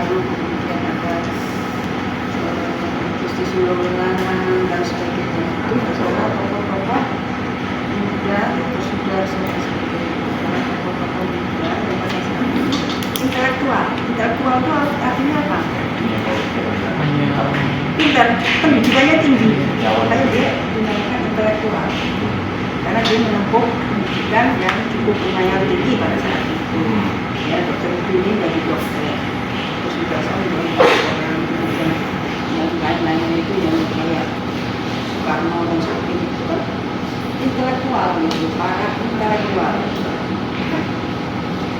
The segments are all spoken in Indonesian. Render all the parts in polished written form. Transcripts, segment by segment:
lalu kemudian ada Gusti Sulawesi dan sebagainya. Itu adalah tokoh-tokoh muda atau sudah seperti tokoh-tokoh muda yang pada saat itu intelektual itu artinya apa? Pintar, pendidikannya tinggi, makanya dia dinamakan intelektual karena dia menempuh pendidikan yang cukup lumayan tinggi pada saat itu. Ya, dokter ini dari dokter, terus juga orang kemudian yang lain-lainnya itu yang kayak Soekarno dan sebagainya itu kan intelektual gitu, para intelektual.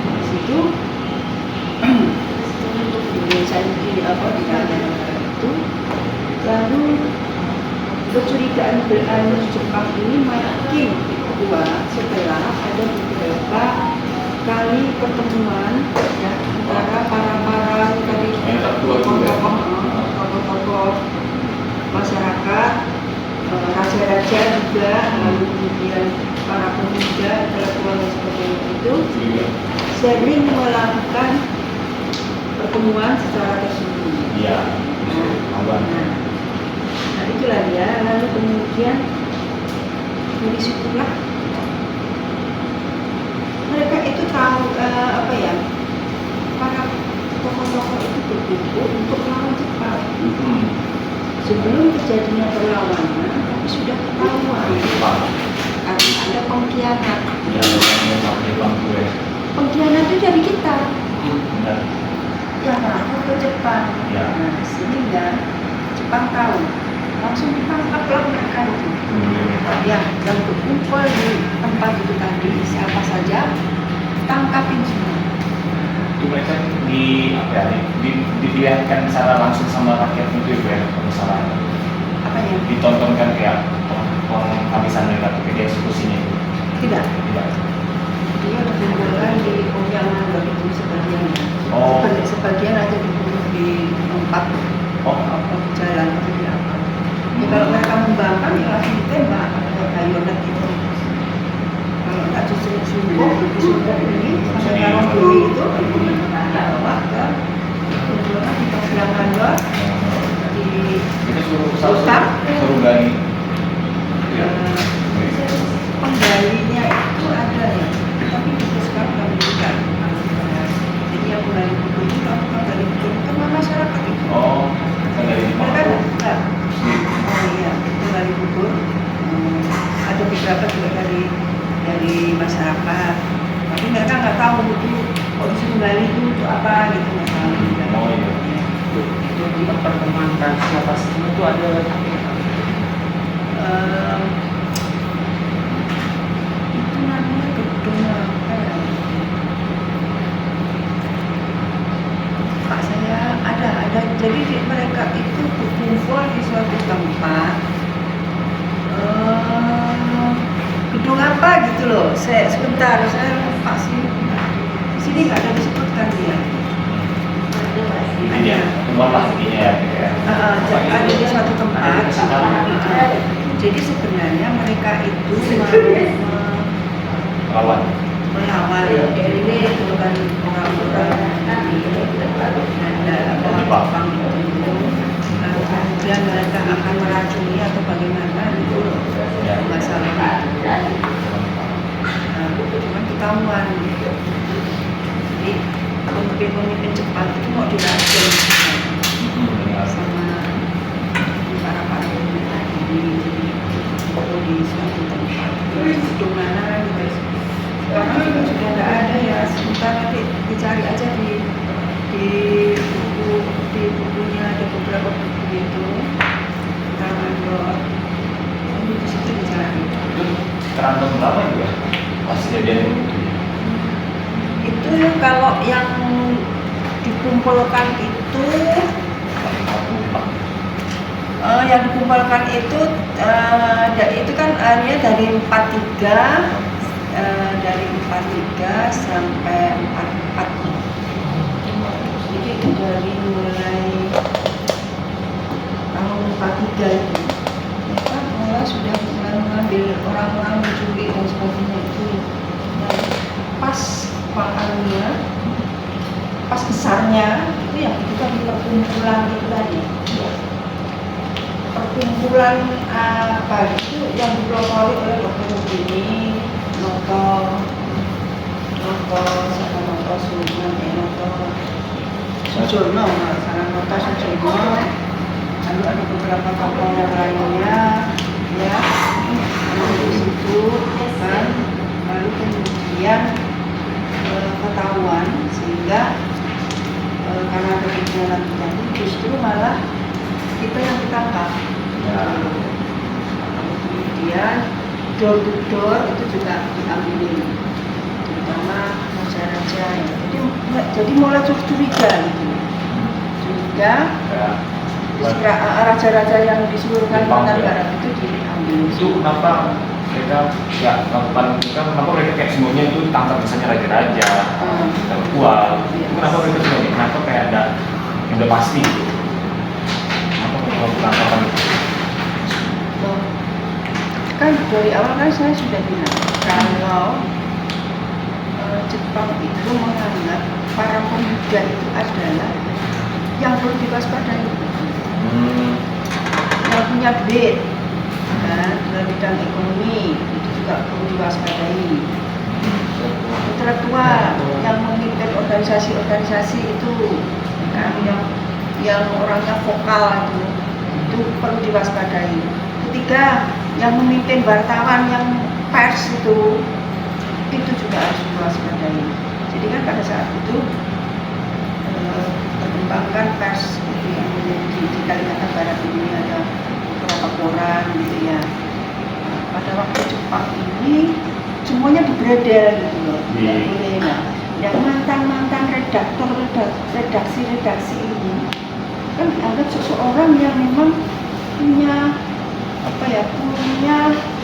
Di situ untuk Indonesia ini di dalam itu, lalu kecurigaan Jepang ini makin kuat setelah ada beberapa kali pertemuan ya, antara para tadi tokoh-tokoh masyarakat, raja-raja juga, lalu kemudian para pemuda intelektual dan sebagainya itu sering melakukan pertemuan secara tersembunyi. Iya. Nah itulah dia. Lalu kemudian dari situlah mereka itu tahu apa ya, para tokoh-tokoh itu berkumpul untuk melawan Jepang. Sebelum terjadinya perlawanan, tapi sudah ketahuan ada pengkhianat. Pengkhianat itu dari kita. Yang lapor ke Jepang. Nah, sehingga Jepang tahu, langsung ditangkaplah mereka itu. Yang berkumpul di tempat itu tadi, siapa saja, tangkapin semua. Itu mereka dilihatkan secara langsung sama rakyat itu ya, misalnya. Apa ya? Ditontonkan kayak penghabisan mereka atau dieksekusinya itu. Tidak. Dia berkumpulkan di Pontianak begitu sebagian. Sebagian aja dibunuh di tempat jalan atau di apa. Ya, kalau mereka membangkang ya langsung ditembak atau bayonet itu. Kalau nggak disumpuk ini sampai taruh duri itu bawa ke kumpulan di Pasiang Kantor di Sultan. Suruh gali. Penggalinya itu ada ya, tapi itu sekarang nggak bukan. Jadi yang menggali buku itu kalau menggali buku itu kan masyarakat itu. Mereka enggak. Oh iya, menggali buku. Ada beberapa juga dari masyarakat. Tapi mereka nggak tahu itu kondisi menggali itu untuk apa gitu, nggak tahu. Itu mempertemukan siapa semua itu ada itu namanya gedung apa ya? Pak saya ada. Jadi mereka itu berkumpul di suatu tempat. Gedung apa gitu loh. Sebentar, saya lupa sih. Di sini nggak ada disebutkan dia. Intinya, temuan pastinya ya. Ada di suatu tempat. Jadi sebenarnya mereka itu Lawan. melawan ini bukan orang-orang Jepang itu. Kemudian mereka akan meracuni atau bagaimana itu masalah. Cuma ketahuan. Jadi pemimpin Jepang itu mau diracun sama para pemerintah di suatu tempat. Gedung mana guys? Sekarang juga sudah nggak ada ya. Sebentar nanti dicari aja di bukunya ada beberapa buku itu. Di situ dicari. Terang berapa juga? Pas kejadian Itu kalau yang dikumpulkan itu yang dikumpulkan itu kan areanya dari 43 sampai 44. Jadi itu dari mulai tahun 43 itu mereka mulai sudah mengambil orang-orang mencuri dan sebagainya itu. Dan pas pangkalnya, pas besarnya itu yang itu tadi perkumpulan itu tadi. Perkumpulan apa itu yang dipelopori oleh Dr. Rubini, Noto Sujono, lalu ada beberapa tokoh yang lainnya, ya, di situ kan, lalu kemudian ketahuan sehingga karena ada perjalanan terjadi justru malah kita yang ditangkap. Ya. Kemudian door to door itu juga diambilin, terutama raja-raja ya. Jadi mulai curiga gitu, curiga. Ya. Raja-raja yang di seluruh Kalimantan Ya. Barat itu diambil. Itu kenapa mereka ya melakukan kenapa mereka kayak semuanya itu ditangkap misalnya raja-raja, terkuat. Iya. Kenapa mereka juga nih? Kenapa kayak ada yang udah pasti gitu? Kenapa mereka melakukan tangkapan itu? Kan dari awal kan saya sudah bilang kalau Jepang itu menganggap para pemuda itu adalah yang perlu diwaspadai, yang punya duit, kan, dalam bidang ekonomi itu juga perlu diwaspadai. Intelektual yang memimpin organisasi-organisasi itu, kan, yang orangnya vokal itu perlu diwaspadai. Ketiga, yang memimpin wartawan, yang pers itu juga harus diwaspadai. Jadi kan pada saat itu perkembangan pers itu yang di Kalimantan Barat ini ada beberapa koran gitu ya. Pada waktu Jepang ini semuanya dibredel gitu loh. Nah, yang mantan redaktor redaksi ini kan dianggap seseorang yang memang punya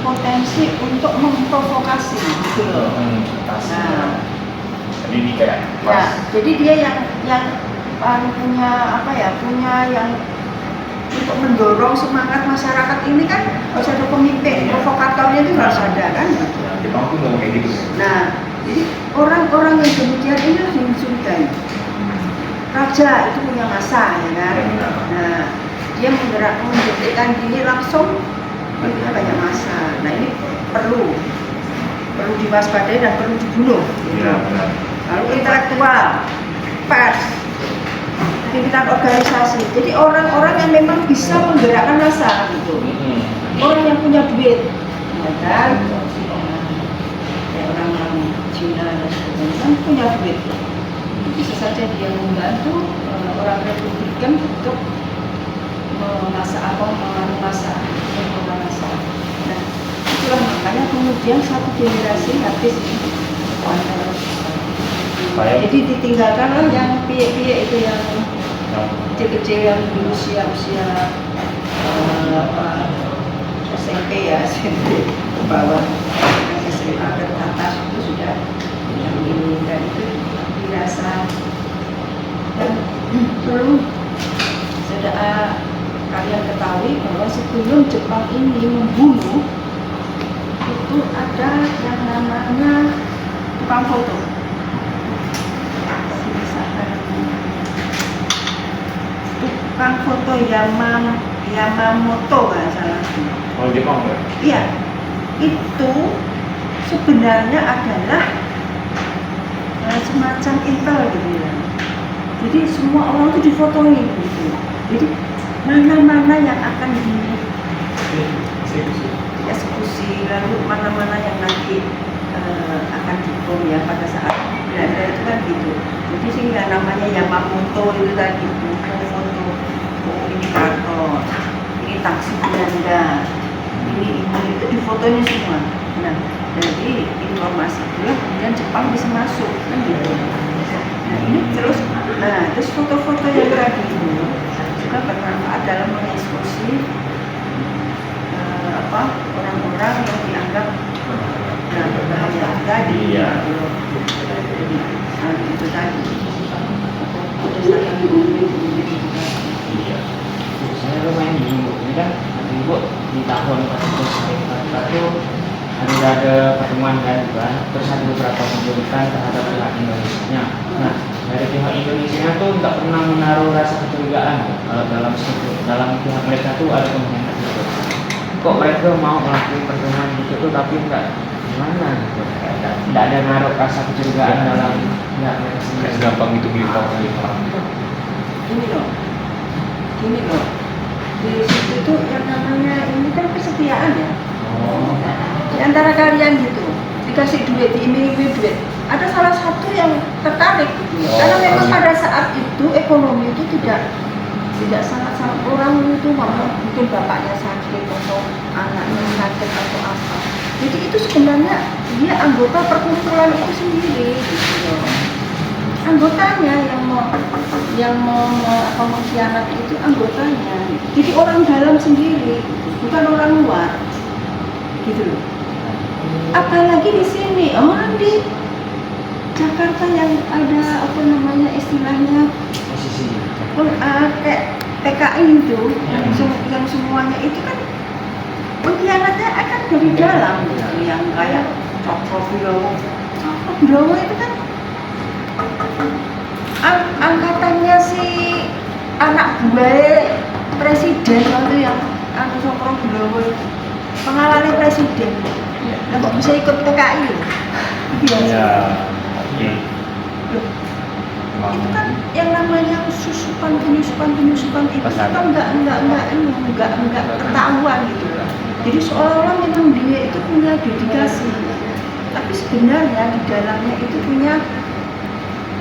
potensi untuk memprovokasi gitu loh. Nah, jadi ini kayak jadi dia yang punya yang untuk mendorong semangat masyarakat ini kan harus ada pemimpin, provokatornya itu harus ada kan. Jepang tuh ngomong kayak gitu. Nah, jadi orang-orang yang demikian ini harus dicurigai. Raja itu punya masa, ya kan. Nah, dia menjadikan diri langsung punya banyak masa. Nah, ini perlu diwaspadai dan perlu dibunuh. Iya, benar. Lalu intelektual, pers, pimpinan organisasi. Jadi orang-orang yang memang bisa menggerakkan massa gitu. Orang yang punya duit, ya kan? Orang-orang Cina dan sebagainya kan punya duit. Bisa saja dia membantu orang Republikan untuk memasak. Nah, itulah makanya kemudian satu generasi habis. Jadi ditinggalkan yang piye-piye itu yang kecil-kecil yang di usia SMP ya, SMP ke bawah, SMA ke atas itu sudah yang ini, dan itu dirasa. Dan perlu kalian ketahui bahwa sebelum Jepang ini membunuh itu ada yang namanya tukang foto. Tukang foto Yamamoto nggak salah. Oh, Jepang ya? Iya, itu sebenarnya adalah semacam intel gitu ya. Jadi semua orang itu difotoin gitu. Jadi mana-mana yang akan dieksekusi, lalu mana-mana yang nanti akan dihukum ya pada saat Belanda itu kan gitu. Jadi sehingga namanya Yamamoto itu tadi foto, ini kantor, ini taksi Belanda, ini itu difotonya semua. Nah, jadi informasi itu kemudian Jepang bisa masuk kan gitu. Nah ini terus foto-foto yang tadi itu juga bermanfaat dalam mengeksekusi orang-orang yang dianggap berbahaya tadi. Iya. Itu tadi. Iya. Saya lumayan bingung. Ini kan ibu di tahun 1941 ada pertemuan kan, terus ada beberapa penjulukan terhadap pihak Indonesia. Nah, dari pihak Indonesia tuh nggak pernah menaruh rasa kecurigaan kalau dalam pihak mereka tuh ada pengkhianat gitu. Kok mereka mau melakukan pertemuan gitu tuh tapi nggak gimana gitu. Tidak ada naruh rasa kecurigaan dalam pihak mereka Kayak sendiri. gampang itu beli orang. Gini loh, di situ tuh yang namanya ini kan kesetiaan ya. Oh. Di antara kalian gitu, dikasih duit, diiming-iming duit, ada salah satu yang tertarik gitu. Karena memang pada saat itu ekonomi itu tidak sangat-sangat orang itu mungkin bapaknya sakit atau anaknya sakit atau apa. Jadi itu sebenarnya dia anggota perkumpulan itu sendiri gitu loh. Anggotanya yang mau mengkhianati itu anggotanya. Jadi orang dalam sendiri, bukan orang luar. Gitu loh. Apalagi di sini, orang di Jakarta yang ada apa namanya istilahnya Posisi. kayak PKI itu yang semuanya itu kan pengkhianatnya akan dari dalam gitu, yang kayak Cokro Bilowo itu kan angkatannya si anak buah presiden waktu yang Cokro Bilowo itu pengalaman presiden, kok bisa ikut PKI Iya. Oke. itu kan yang namanya penyusupan itu kan nggak ketahuan gitu. Jadi seolah-olah memang dia itu punya dedikasi, tapi sebenarnya di dalamnya itu punya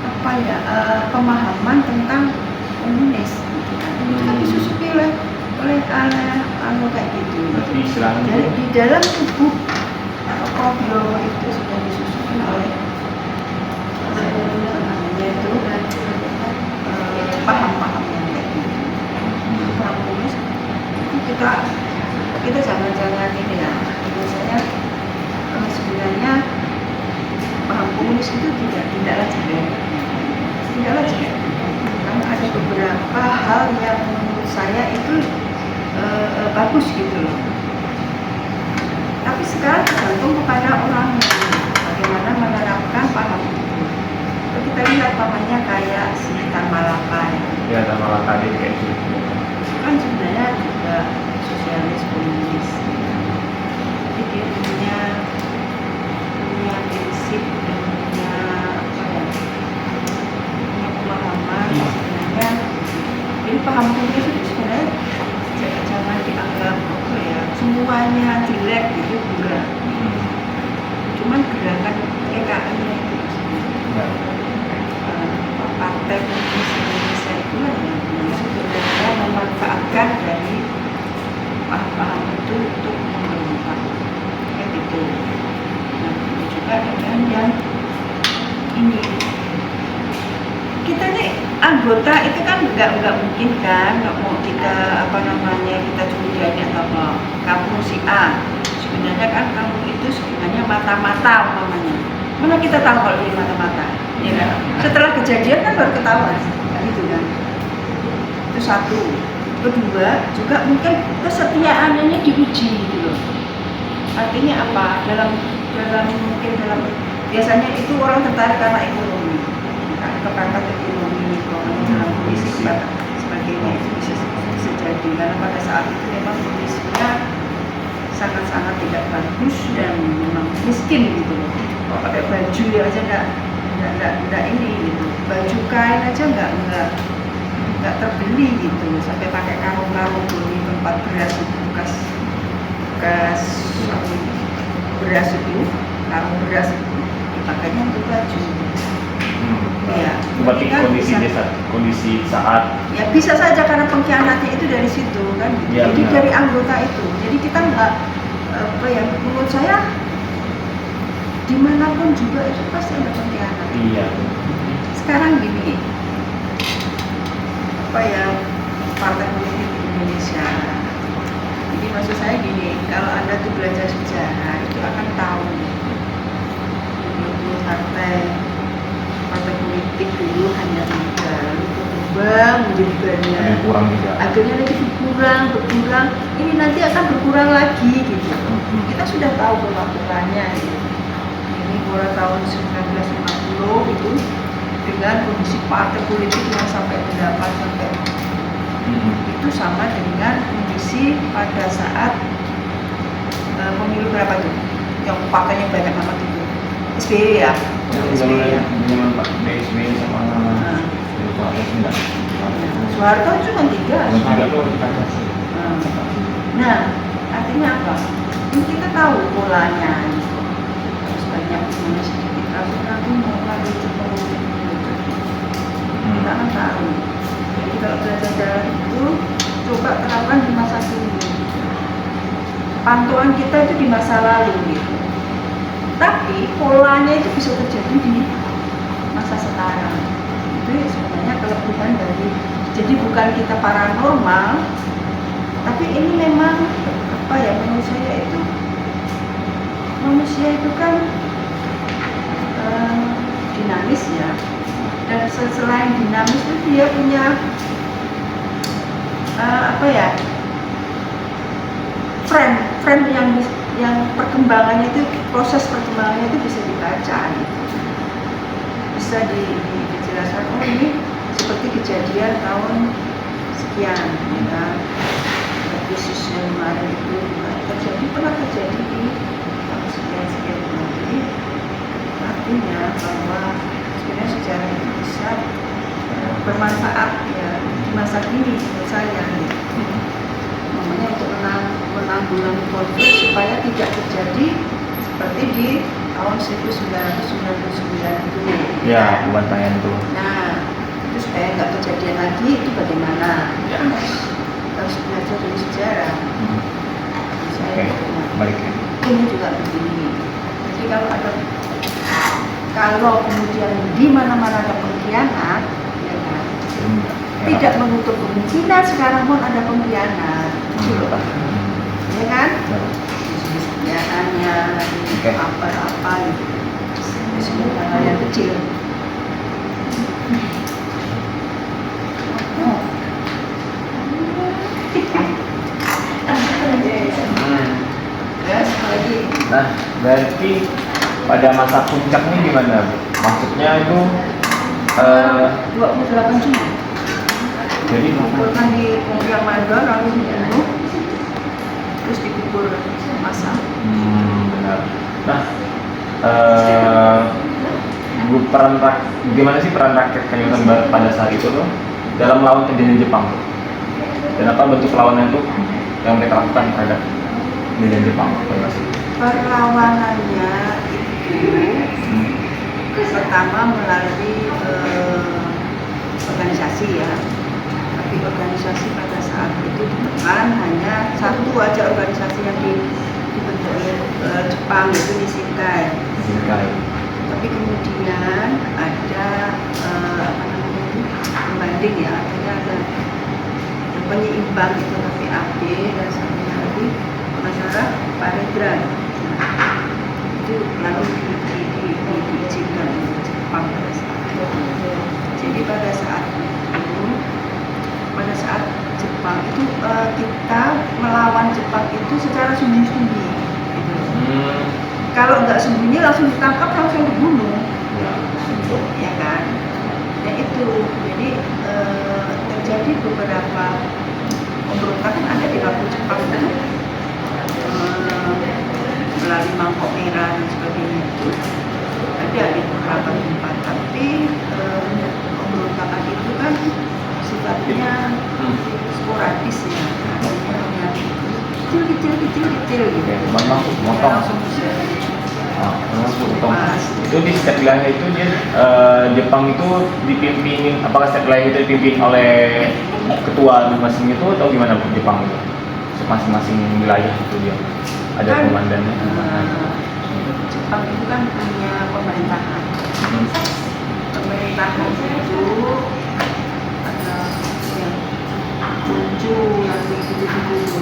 apa ya pemahaman tentang komunis. Itu kan disusupi oleh kayak gitu. Berarti istilahnya Jadi di dalam tubuh Bilowo itu sudah disusupi oleh namanya itu paham-paham yang kayak gitu. Paham komunis itu kita jangan ini ya. Biasanya sebenarnya paham komunis itu tidaklah jelek. Karena ada beberapa hal yang menurut saya itu bagus gitu loh. Tapi sekarang tergantung kepada orangnya bagaimana menerapkan paham itu. Kalau kita lihat namanya kayak si Tan Malaka ya ada malah tadi kayak gitu. itu kan sebenarnya juga sosialis komunis. Jadi dia punya prinsip dan punya apa ya, punya pemahaman sebenarnya. Jadi paham komunis itu sebenarnya jangan dianggap apa ya semuanya jelek gitu enggak. Cuman gerakan PKI-nya itu Partai Komunis Indonesia itu yang sebenarnya memanfaatkan dari paham-paham itu untuk memberontak kayak gitu. Nah itu juga dengan yang ini kita nih anggota itu kan nggak mungkin kan nggak mau kita apa namanya kita curigai atau apa kamu si A sebenarnya kan kamu itu sebenarnya mata-mata umpamanya. Mana kita tahu kalau dia mata-mata, ya kan? Setelah kejadian kan baru ketahuan, kan gitu kan? Itu satu. Kedua, juga mungkin kesetiaannya ini diuji gitu loh. Artinya apa? Dalam biasanya itu orang tertarik karena ekonomi, karena kepangkat ekonomi, dalam kondisi sebagainya itu bisa jadi karena pada saat itu memang kondisinya sangat-sangat tidak bagus dan memang miskin gitu loh. Pakai baju ya aja nggak ini gitu, baju kain aja nggak terbeli gitu, sampai pakai karung-karung di tempat beras itu bekas beras itu, karung beras itu dipakainya untuk baju. Ya, berarti kan kondisi saat ya bisa saja karena pengkhianatnya itu dari situ kan. Ya, jadi benar. dari anggota itu. Jadi kita nggak apa ya menurut saya dimanapun juga itu pasti ada pengkhianat. iya. Sekarang gini, apa ya partai politik di Indonesia. Jadi maksud saya gini, kalau Anda tuh belajar sejarah itu akan tahu dulu partai politik dulu hanya 3, lalu berkembang menjadi banyak. Ada yang kurang juga. Akhirnya lagi berkurang. Ini nanti akan berkurang lagi gitu. Kita sudah tahu bahwa polanya gitu. Ini mulai tahun 1950 itu dengan kondisi partai politik yang sampai berapa sampai itu sama dengan kondisi pada saat pemilu berapa tuh yang partainya banyak amat itu SBY ya. SBY ya. Zaman Pak SBY sama Soeharto itu kan 3. Nah, artinya apa? Ini kita tahu polanya. Harus banyak gimana sedikit ragu-ragu mau lagi ketemu. Kita kan tahu. Jadi kalau belajar jalan itu coba terapkan di masa kini. Pantauan kita itu di masa lalu gitu. Tapi polanya itu bisa terjadi di masa sekarang. Itu sebenarnya kelebihan dari. Jadi bukan kita paranormal, tapi ini memang apa ya, manusia itu kan dinamis ya, dan selain dinamis itu dia punya friend yang perkembangannya itu, proses perkembangannya itu bisa dibaca gitu. Bisa dijelaskan, oh ini seperti kejadian tahun sekian ya kan, krisis yang kemarin itu pernah terjadi di tahun sekian. Jadi artinya bahwa sebenarnya sejarah itu bisa bermanfaat ya di masa kini menurut saya gitu. Namanya untuk menanggulangi konflik supaya tidak terjadi seperti di tahun 1999 itu ya, pembantaian itu. Nah, itu supaya nggak kejadian lagi itu bagaimana ya. Harus belajar dari sejarah. Saya balik ya. Ini juga begini. Jadi kalau kemudian di mana-mana ada pengkhianat, ya kan, tidak menutup kemungkinan sekarang pun ada pengkhianat, ya kan? Kenyataannya apa gitu, semua hal yang kecil. Nah, berarti pada masa puncaknya gimana, Bu? Maksudnya itu 28 Juni. Jadi dikuburkan di Pongkiang Mandor, lalu dibunuh, terus dikubur massal. Benar. Nah, gimana sih peran rakyat Kalimantan Barat pada saat itu tuh dalam melawan kejadian Jepang tuh? Dan apa bentuk perlawanan itu yang mereka lakukan terhadap kejadian Jepang? Perlawanannya itu pertama melalui organisasi ya, tapi organisasi pada saat itu bukan hanya satu aja organisasi yang dibentuk oleh Jepang, yaitu Nishikai. Tapi kemudian ada pembanding ya, ada penyeimbang itu PAB dan satunya lagi masalah Paredran. Itu lalu diizinkan oleh Jepang pada saat itu. Jadi pada saat Jepang itu kita melawan Jepang itu secara sembunyi-sembunyi. Gitu. Kalau nggak sembunyi langsung ditangkap, langsung dibunuh, ya kan? Ya itu. Jadi terjadi beberapa pemberontakan ada di waktu Jepang itu. Melalui mangkok merah dan sebagainya itu ada di beberapa tempat, tapi pemberontakan itu kan sifatnya sporadis ya, artinya kecil gitu. Langsung itu di setiap wilayah itu dia Jepang itu dipimpin, apakah setiap wilayah itu dipimpin oleh ketua masing-masing itu atau gimana Bu Jepang itu? Masing-masing wilayah itu dia ada kan, komandannya. Jepang itu kan punya pemerintahan. Pemerintahan itu ada yang Junju, yang begitu-begitu.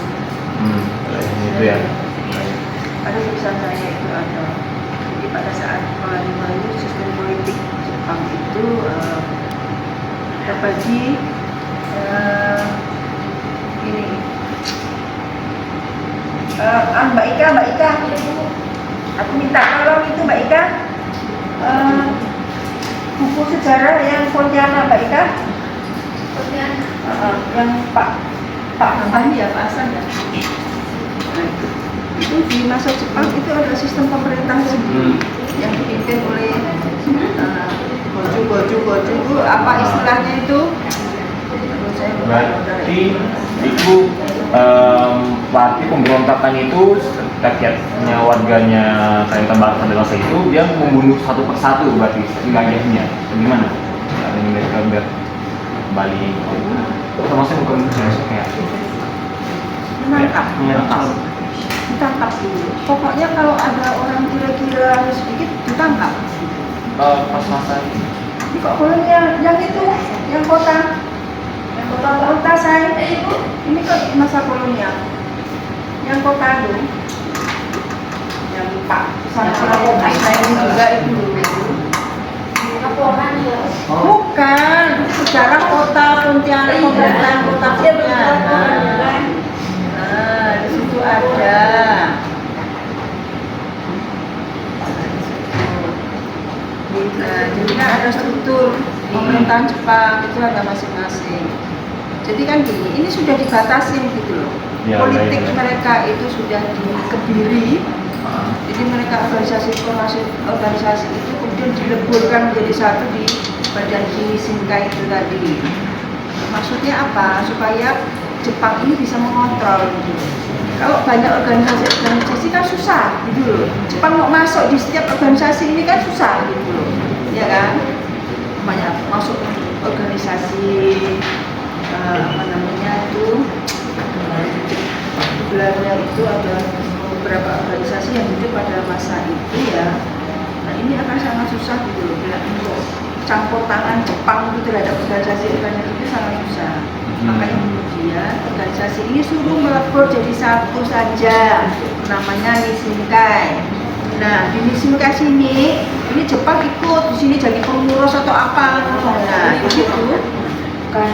Itu ya. Ada tulisan saya itu ada. Jadi pada saat melalui sistem politik Jepang itu terbagi ini. Mbak Ika, aku minta tolong itu Mbak Ika, buku sejarah yang Pontianak Mbak Ika, yang Pak Bani ya, Pak Hasan ya. Nah, itu di masa Jepang itu ada sistem pemerintahan yang dipimpin oleh goju itu apa istilahnya itu? Berarti pemberontakan itu rakyatnya, warganya Kalimantan Barat dan Dewasa itu dia membunuh satu persatu berarti wilayahnya. Gimana? Ada yang mereka biar kembali. Termasuk bukan kayak menangkap. Ditangkap dulu. Pokoknya kalau ada orang kira-kira sedikit ditangkap. Pas masa itu. Ini kok kolonial yang itu, yang kota saya itu, ini kok masa kolonial. Yang kota itu, yang Pak sama orang lain juga itu. Bukan, sejarah kota Pontianak, pemerintahan kota Pontianak. Nah, di situ ada. Nah, jadi kan ada struktur pemerintahan Jepang itu ada masing-masing. Jadi kan gini, ini sudah dibatasin gitu loh. Ya, politik baik. mereka itu sudah dikebiri. Jadi mereka organisasi itu kemudian dileburkan menjadi satu di badan Kimishinkai itu tadi. Maksudnya apa? Supaya Jepang ini bisa mengontrol gitu. Kalau banyak organisasi kan susah gitu loh. Jepang mau masuk di setiap organisasi ini kan susah gitu loh. Ya kan? Banyak masuk organisasi apa namanya itu Belanda itu ada beberapa organisasi yang hidup pada masa itu ya. Nah ini akan sangat susah gitu loh. Untuk campur tangan Jepang itu terhadap organisasi itu sangat susah. Makanya kemudian organisasi ini suruh melebur jadi satu saja, namanya Nishinkai. Nah di Nishinkai sini, ini Jepang ikut di sini jadi pengurus atau apa? Nah begitu kan?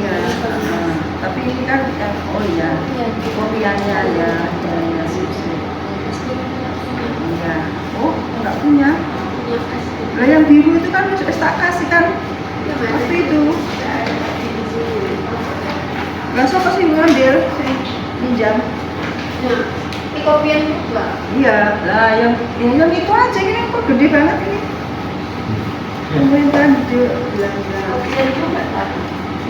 Iya. Tapi ini kan oh iya, kopiannya ya, iya. Oh enggak punya. Lah yang biru itu kan sudah tak kasih kan waktu itu. Lah siapa sih ngambil? Pinjam. Nah, di kopian juga. Iya, lah yang itu aja ini kok gede banget ini. Pemerintahan itu Belanda. Kopian juga tak.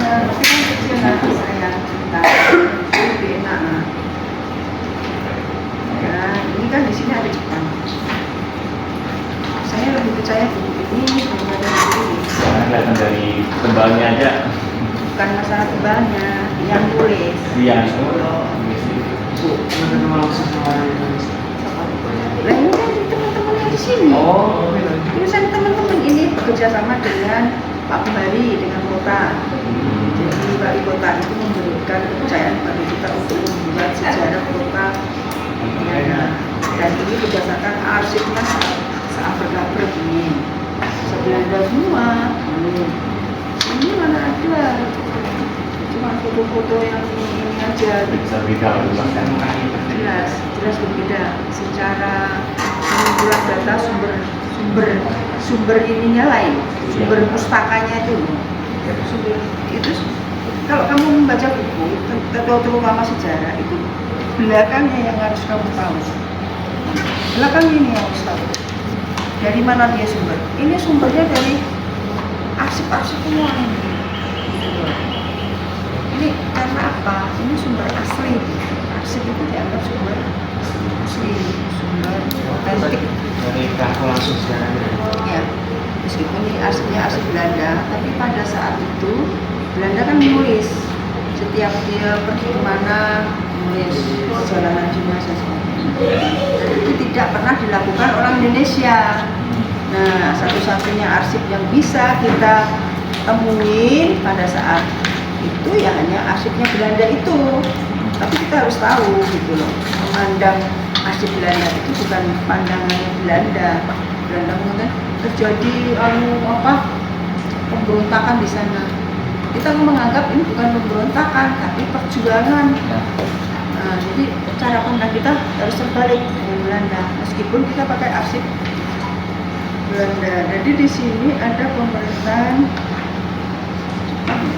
Nah, tapi kan kecil nanti saya cerita. Lebih enak. Ya, ini kan di sini ada Jepang. Saya lebih percaya buku ini daripada buku ini. Karena kelihatan dari tebalnya aja. Bukan masalah tebalnya, yang tulis. Iya. Lah ini kan teman-teman yang di sini. Oh. Tulisan teman-teman ini bekerja sama dengan Pak Bahari dengan kota. Jadi wali kota itu memberikan kepercayaan pada kita untuk membuat sejarah kota. Dan ini berdasarkan arsipnya saat bergabung ini. Belanda semua. Ini mana ada? Cuma foto-foto yang ini aja. Bisa beda Jelas berbeda secara pengumpulan data sumber ininya lain, sumber pustakanya itu. Sumber itu kalau kamu membaca buku terutama sejarah itu belakangnya yang harus kamu tahu. Belakang ini yang harus tahu. Dari mana dia sumber? Ini sumbernya dari arsip-arsip semua ini. Ini karena apa? Ini sumber asli. Arsip itu dianggap sumber asli, sumber otentik. Dari kalkulasi sejarahnya. Ya, meskipun ini arsipnya arsip Belanda, tapi pada saat itu Belanda kan menulis setiap dia pergi kemana, menulis perjalanan dinas dan sebagainya. Dan itu tidak pernah dilakukan orang Indonesia. Nah, satu-satunya arsip yang bisa kita temuin pada saat itu ya hanya arsipnya Belanda itu. Tapi kita harus tahu gitu loh, memandang arsip Belanda itu bukan pandangannya Belanda. Belanda mungkin terjadi pemberontakan di sana. Kita menganggap ini bukan pemberontakan, tapi perjuangan. Jadi cara pandang kita harus terbalik dengan Belanda, meskipun kita pakai arsip Belanda. Jadi di sini ada pemerintahan Jepang.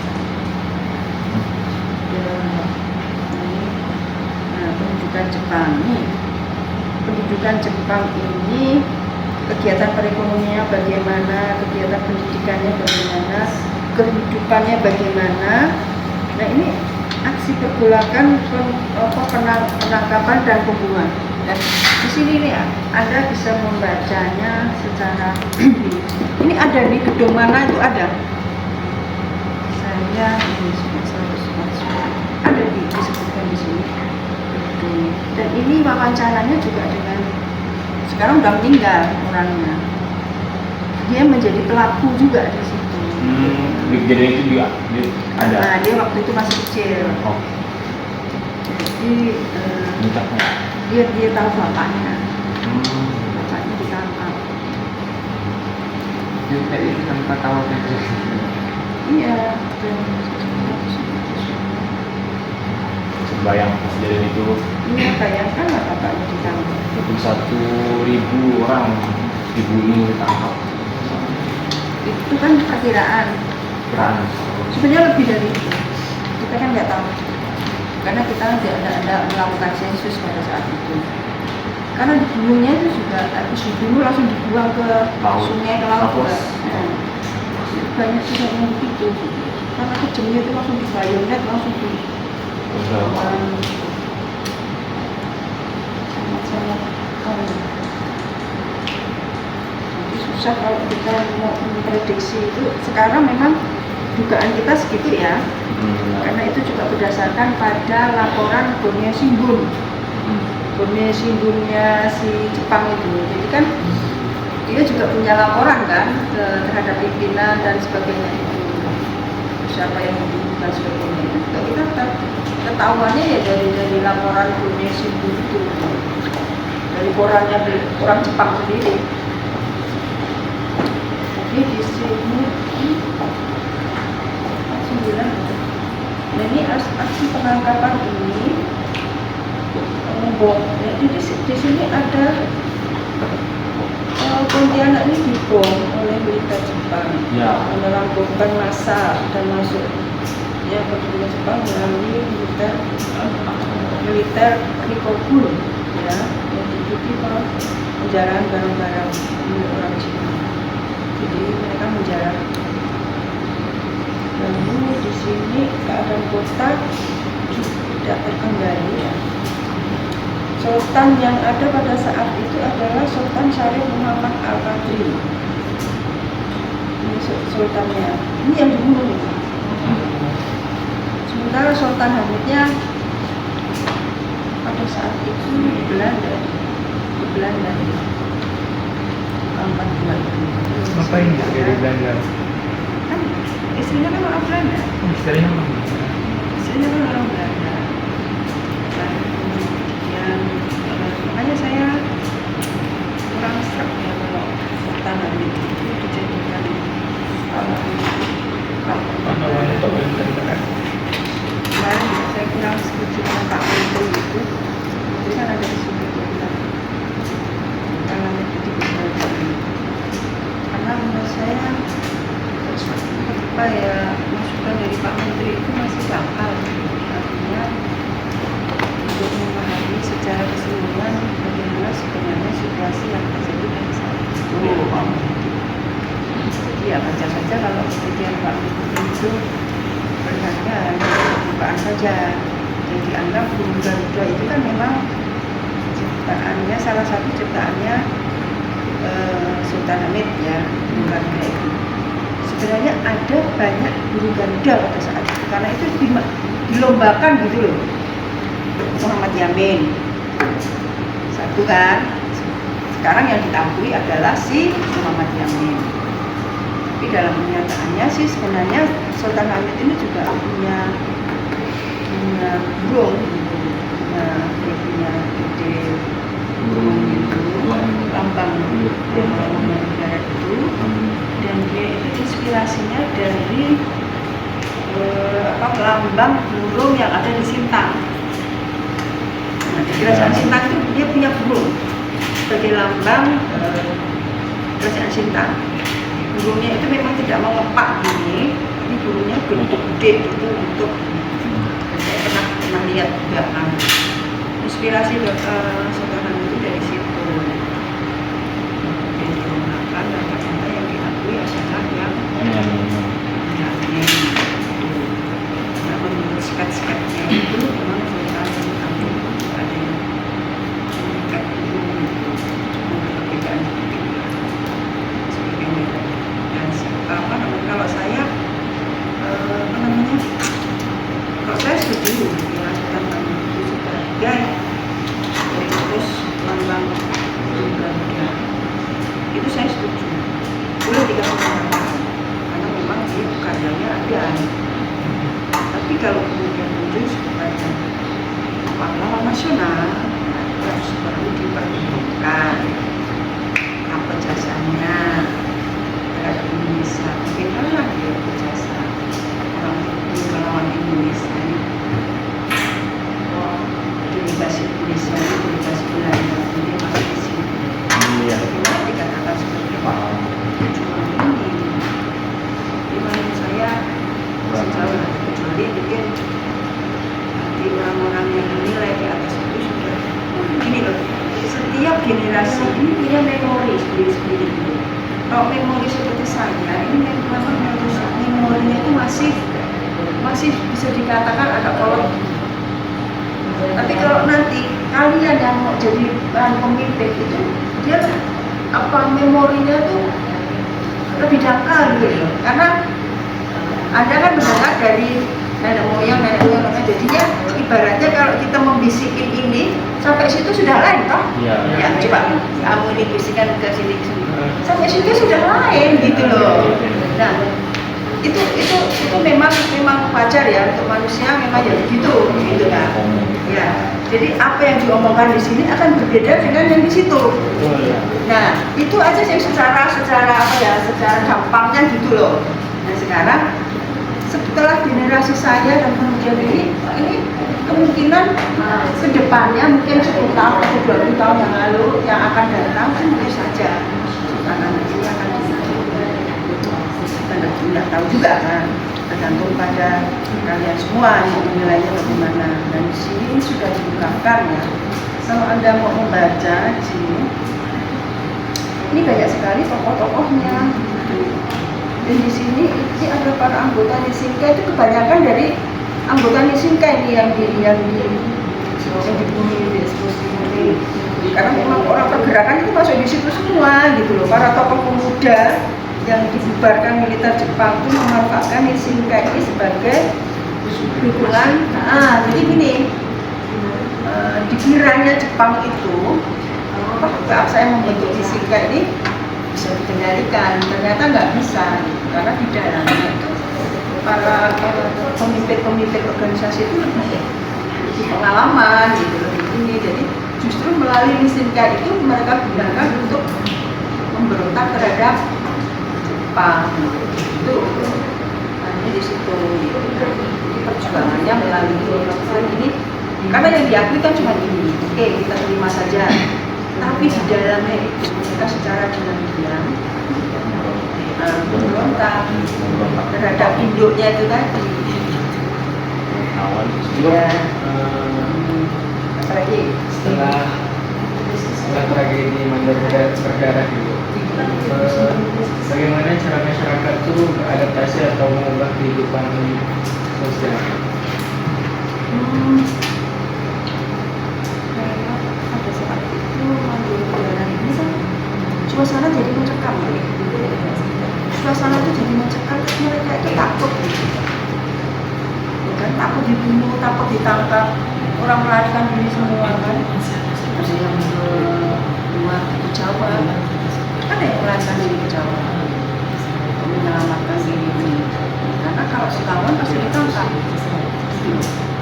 Nah, pendudukan Jepang nih. Pendudukan Jepang ini kegiatan perekonomiannya bagaimana, kegiatan pendidikannya bagaimana, kehidupannya bagaimana. Nah ini aksi pergolakan penangkapan dan pembunuhan. Dan di sini nih Anda bisa membacanya secara ini ada di gedung mana itu ada. Saya ini ada disebutkan di sini. Dan ini wawancaranya juga dengan sekarang udah meninggal orangnya. Dia menjadi pelaku juga di situ. Jadi itu juga ada. Nah, dia waktu itu masih kecil. Oh. Jadi dia tahu bapaknya. Bapaknya ditangkap. Juga itu tanpa tahu itu. Iya. Bayang kejadian itu. Iya, bayangkan lah bapaknya ditangkap. 21.000 orang dibunuh, ditangkap. Itu kan perkiraan. Sebenarnya lebih dari itu. Kita kan nggak tahu. Karena kita tidak ada melakukan sensus pada saat itu. Karena dibunuhnya itu juga habis dibunuh langsung dibuang ke laut. Sungai, ke laut. Banyak juga yang begitu. Karena kejamnya itu langsung dibayonet, langsung di sangat-sangat jadi susah kalau kita mau memprediksi itu. Sekarang memang dugaan kita segitu ya, karena itu juga berdasarkan pada laporan Borneo Shimbun. Borneo Shimbunnya si Jepang itu, jadi kan dia juga punya laporan kan terhadap pimpinan dan sebagainya itu, siapa yang membunuh dan sebagainya itu juga kita ketahuannya ya dari laporan Borneo Shimbun itu, dari korannya orang Jepang sendiri. Jadi di sini 9. Nah ini aksi penangkapan ini jadi di sini ada Pontianak ini dibom oleh militer Jepang, menyerangkan massa dan masuk ya ke Jepang melalui militer Rikokun ya, yang diikuti penjarahan barang-barang milik orang Cina. Jadi mereka menjarah. Lalu di sini keadaan kota tidak terkendali ya. Sultan yang ada pada saat itu adalah Sultan Syarif Muhammad Al-Qadri. Ini sultannya. Ini yang dibunuh ini. Sementara Sultan Hamidnya pada saat itu di Belanda. Tahun 42 itu. Ngapain nggak dari Belanda? Kan istrinya kan orang Belanda. Istrinya mana? Istrinya kan orang Belanda. Dan kemudian makanya saya kurang serap ya kalau Sultan Hamid itu dijadikan kemarin saya kurang setuju dengan Pak Menteri itu. Itu kan ada di sini karena itu bisa karena menurut saya apa ya, masukan dari Pak Menteri itu masih bakal artinya untuk memahami secara keseluruhan bagaimana sebenarnya situasi yang terjadi pada saat itu. Jadi ya baca saja kalau kemudian Pak Menteri itu melihatnya hanya pembukaan saja. Jadi dianggap burung Garuda itu kan memang ciptaannya, salah satu ciptaannya Sultan Hamid ya, burung Garuda itu. Sebenarnya ada banyak burung Garuda pada saat itu karena itu dilombakan gitu loh. Muhammad Yamin satu kan, sekarang yang ditampui adalah si Muhammad Yamin. Tapi dalam kenyataannya sih sebenarnya Sultan Hamid ini juga punya burung gitu. Dia punya ide burung itu, lambang negara itu, dan dia itu inspirasinya dari lambang burung yang ada di Sintang. di Kerajaan Sintang itu dia punya burung sebagai lambang Kerajaan Sintang. Burungnya itu memang tidak mengepak gini, tapi burungnya gede gitu untuk saya pernah lihat juga kan. Inspirasi Sultan itu dari situ. Yang digunakan dan ternyata yang diakui adalah yang nah, menurut sket-sketnya itu memang Sultan Agung itu ada yang mengikat burung perbedaan sebagai merek. Dan kalau saya kalau saya setuju ya Sultan Agung itu sebagai terus lambang Garuda itu saya setuju, boleh dikasih penghargaan karena memang dia karyanya ada. Tapi kalau kemudian muncul sebagai pahlawan nasional harus perlu diperhitungkan apa jasanya terhadap Indonesia, bagaimana dia berjasa orang melawan Indonesia ini. Delegasi Indonesia ini delegasi Belanda, dia masih di sini. Bagaimana dikatakan seperti apa? Cuma ini, menurut saya sejauh lah, kecuali mungkin nanti orang-orang yang menilai di atas itu sudah gini loh. Setiap generasi ini punya memori sendiri-sendiri. Kalau memori seperti saya, ini memang memorinya itu masih bisa dikatakan agak kolot. Tapi kalau nanti kalian yang mau jadi bahan pemimpin itu dia memorinya tuh lebih dangkal gitu loh. Karena Anda kan mendengar dari nenek moyang, jadinya ibaratnya kalau kita membisikin ini sampai situ sudah lain toh? Ya coba kamu ini bisikan ke sini sampai situ sudah lain gitu loh. Nah itu memang wajar ya untuk manusia, memang ya begitu gitu kan. Ya, jadi apa yang diomongkan di sini akan berbeda dengan yang di situ. Nah, itu aja sih secara gampangnya gitu loh. Nah, sekarang setelah generasi saya dan kemudian ini kemungkinan kedepannya mungkin 10 tahun atau 20 tahun yang lalu yang akan datang mungkin saja karena ini akan tidak tahu juga kan, tergantung pada kalian semua yang menilainya bagaimana. Dan di sini sudah dibukakan ya. Kalau Anda mau membaca di sini, ini banyak sekali tokoh-tokohnya. Dan di sini ini ada para anggota Nisinka, itu kebanyakan dari anggota Nisinka ini yang dibunuh di eksekusi ini. Karena memang orang pergerakan itu masuk di situ semua gitu loh. Para tokoh pemuda yang dibubarkan militer Jepang itu memanfaatkan Nisinka ini sebagai dukungan. Jadi gini, dikiranya Jepang itu saya membentuk Nisinka ini bisa dikendalikan, ternyata nggak bisa karena di dalamnya itu para pemimpin organisasi itu lebih pengalaman gitu loh ini. Jadi justru melalui Nisinka itu mereka gunakan untuk memberontak terhadap Jepang itu hanya di situ. Perjuangannya melalui ini karena yang diakui kan cuma ini. Oke, kita terima saja. Tapi di dalamnya itu mereka secara diam-diam memberontak terhadap induknya itu tadi. Ya. Apalagi setelah tragedi Mandar berdarah itu, bagaimana cara masyarakat itu beradaptasi atau mengubah kehidupan sosial? Pada saat itu Mandar berdarah ini kan suasana jadi mencekam. Suasana itu jadi mencekam, mereka itu takut. Kan takut dibunuh, takut ditangkap, orang melarikan diri semua kan. Ada yang keluar ke Jawa, ada yang melarikan diri ke Jawa, menyelamatkan diri. Karena kalau ketahuan pasti ditangkap.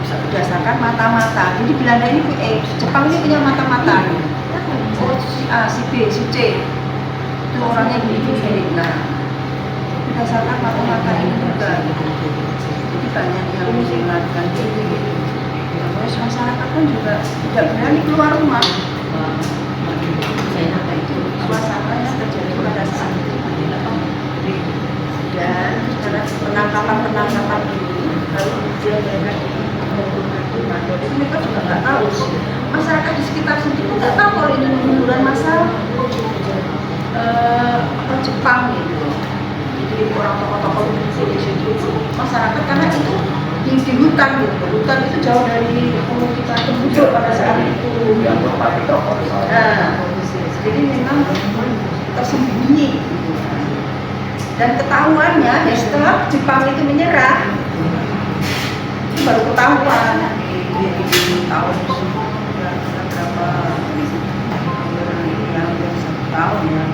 Bisa berdasarkan mata-mata. Jadi Belanda ini, Jepang ini punya mata-mata. Oh si A, si B, si C, itu orangnya gini. Nah, berdasarkan mata-mata ini juga. Jadi banyak yang melarikan diri. Terus masyarakat kan juga tidak berani keluar rumah. Suasananya terjadi pada saat itu. Dan karena penangkapan ini lalu kemudian mereka dihukum jadi mereka juga nggak tahu, masyarakat di sekitar situ nggak tahu kalau itu pembunuhan massal Jepang gitu. Jadi orang tokoh-tokoh di situ masyarakat, karena itu di hutan gitu, hutan itu jauh dari pemukiman penduduk pada saat itu. Nah, jadi memang tersembunyi gitu. Dan ketahuannya ya setelah Jepang itu menyerah, itu baru ketahuan di tahun berapa ya, hampir 1 tahun ya,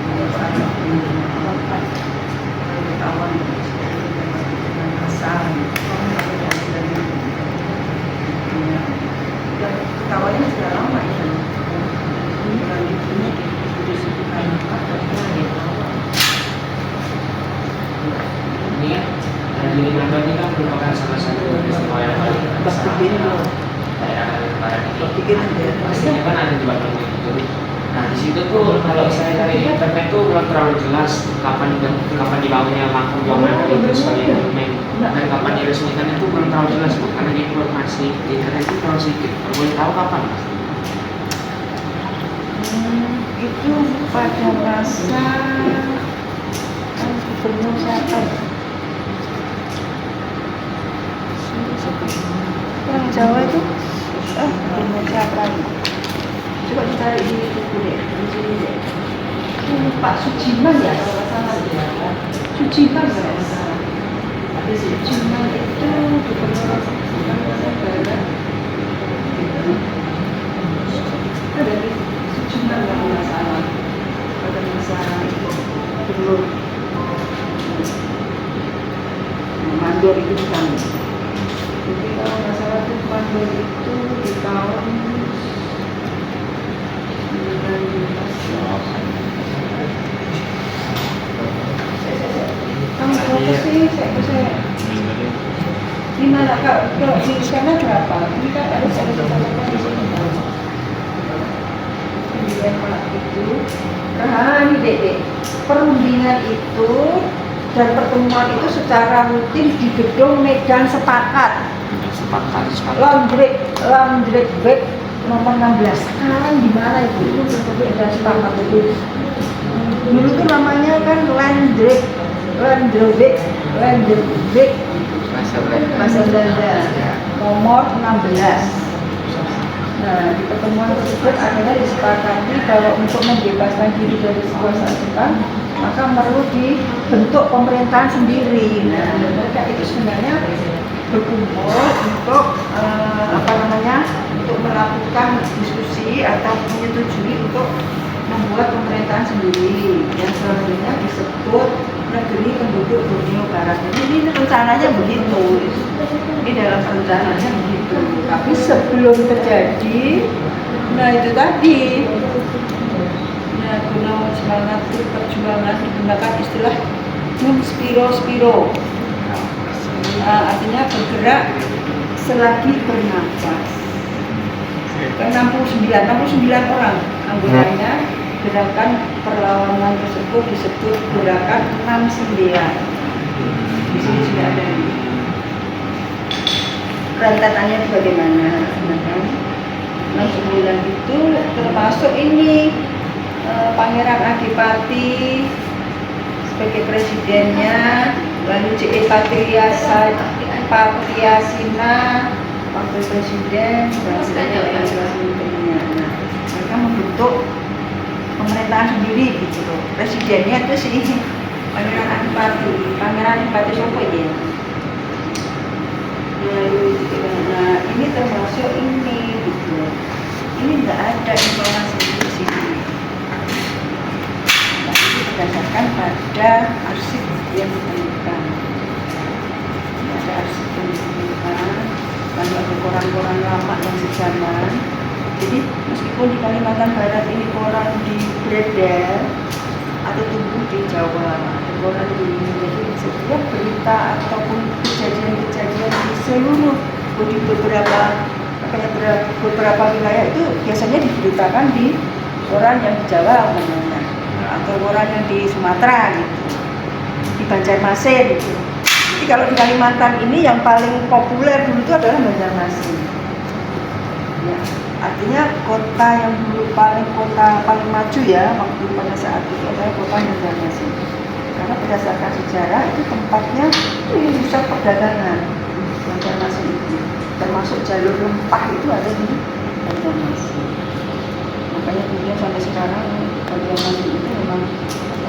ketahuan dengan asal dan ketahuannya sudah lama itu. Ini kan Tragedi Manado ini kan merupakan salah satu peristiwa yang paling besar daerah Barat ini. Pastinya kan ada juga film itu. Nah di situ tuh kalau saya dari internet tuh belum terlalu jelas kapan dibangunnya makam Yongan itu sebagai monumen dan kapan diresmikan itu belum terlalu jelas Bu, karena informasi di internet itu terlalu sedikit. Boleh tahu kapan Mas? Itu pada masa gubernur siapa? Yang Jawa itu gubernur siapa? Coba dicari di buku deh, di sini deh. Pak Sujiman ya kalau nggak salah ya. Sujiman kalau nggak salah. Ada Sujiman itu gubernur Sumatera Barat. Ada di Sujiman kalau nggak salah. Pada masa itu gubernur Mandor itu kan. Jadi kalau nggak salah itu Mandor itu di tahun 19 tahun berapa sih? Saya gimana kalau di sana berapa? Ini kan harus ada catatan di sini. Kemudian malah itu, ini dek, perundingan itu dan pertemuan itu secara rutin di gedung Medan Sepakat. Laundry Bag nomor 16. Sekarang di mana itu? Medan Sepakat itu. Dulu tuh namanya kan Laundry Bag bahasa Belanda nomor 16. Nah, di pertemuan tersebut akhirnya disepakati kalau untuk membebaskan diri dari kekuasaan Jepang maka perlu dibentuk pemerintahan sendiri. Nah, mereka itu sebenarnya berkumpul untuk untuk melakukan diskusi atau menyetujui untuk membuat pemerintahan sendiri yang selanjutnya disebut Negeri Penduduk Borneo Barat. Ini rencananya begitu. Ini dalam rencananya begitu. Tapi sebelum terjadi, nah itu tadi, guna semangat perjuangan digunakan istilah spiro. Artinya bergerak selagi bernafas. 69 orang anggotanya. Gerakan perlawanan tersebut disebut gerakan 69. Di sini sudah ada ini. Rentetannya bagaimana? 69 itu termasuk ini Pangeran Adipati sebagai presidennya, lalu C.E. Patriasina wakil presiden, dan menterinya. Nah, mereka membentuk pemerintahan sendiri gitu loh. Presidennya itu si Pangeran Adipati siapa ya? Nah, ini termasuk ini gitu. Ini nggak ada informasi di sini. Nah, ini berdasarkan pada arsip yang ditemukan. Ini ada arsip yang ditemukan, lalu ada koran-koran lama yang sejaman. Jadi meskipun di Kalimantan Barat ini koran beredar atau tumbuh di Jawa, koran di jadi setiap berita ataupun kejadian-kejadian di seluruh di beberapa makanya beberapa wilayah itu biasanya diberitakan di koran yang di Jawa umumnya, atau koran yang di Sumatera gitu, di Banjarmasin gitu. Jadi kalau di Kalimantan ini yang paling populer dulu itu adalah Banjarmasin. Ya, artinya kota yang dulu kota paling maju ya waktu pada saat itu adalah kota Banjarmasin. Karena berdasarkan sejarah itu tempatnya ini pusat perdagangan Banjarmasin itu, termasuk jalur rempah itu ada di Banjarmasin. Makanya kemudian sampai sekarang Banjarmasin itu memang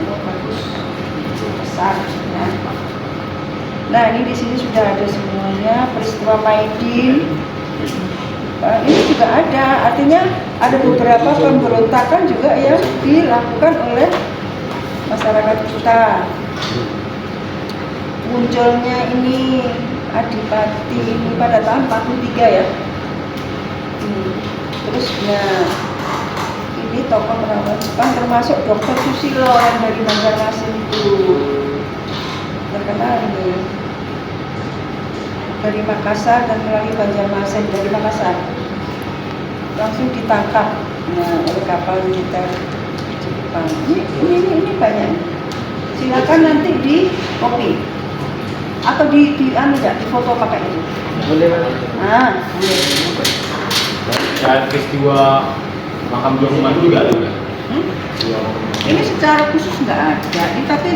bagus, besar ya. Nah ini di sini sudah ada semuanya peristiwa Maidin. Ini juga ada, artinya ada beberapa pemberontakan juga yang dilakukan oleh masyarakat kita. Munculnya ini Adipati ini pada tahun 43 ya. Terus ya ini tokoh perawat Jepang termasuk Dr. Susilo yang dari Banjarmasin itu terkenal ini, dari Makassar dan melalui Banjarmasin dari Makassar langsung ditangkap oleh kapal militer Jepang. Ini banyak. Silakan nanti di copy atau di foto pakai itu. Boleh Pak. Boleh. Dan peristiwa makam Jombang juga ada kan? Ini secara khusus nggak ada, ini tapi